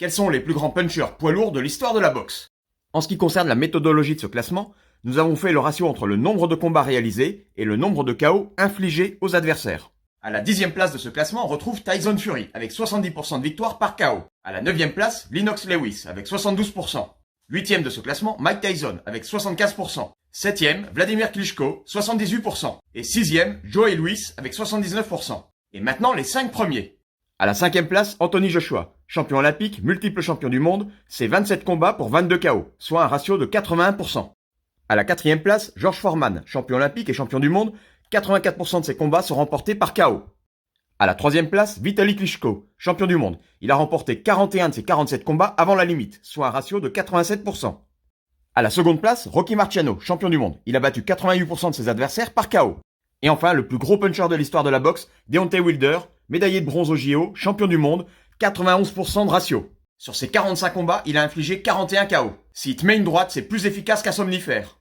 Quels sont les plus grands punchers poids lourds de l'histoire de la boxe? En ce qui concerne la méthodologie de ce classement, nous avons fait le ratio entre le nombre de combats réalisés et le nombre de KO infligés aux adversaires. À la 10e place de ce classement, on retrouve Tyson Fury avec 70% de victoires par KO. À la 9e place, Lennox Lewis avec 72%. 8e de ce classement, Mike Tyson avec 75%. 7e, Vladimir Klitschko, 78%. Et 6e, Joe Louis avec 79%. Et maintenant, les 5 premiers. À la 5e place, Anthony Joshua, champion olympique, multiple champion du monde, c'est 27 combats pour 22 KO, soit un ratio de 81%. À la 4e place, George Foreman, champion olympique et champion du monde, 84% de ses combats sont remportés par KO. À la 3e place, Vitaly Klitschko, champion du monde. Il a remporté 41 de ses 47 combats avant la limite, soit un ratio de 87%. À la 2e place, Rocky Marciano, champion du monde. Il a battu 88% de ses adversaires par KO. Et enfin, le plus gros puncher de l'histoire de la boxe, Deontay Wilder, médaillé de bronze au JO, champion du monde, 91% de ratio. Sur ses 45 combats, il a infligé 41 KO. S'il te met une droite, c'est plus efficace qu'un somnifère.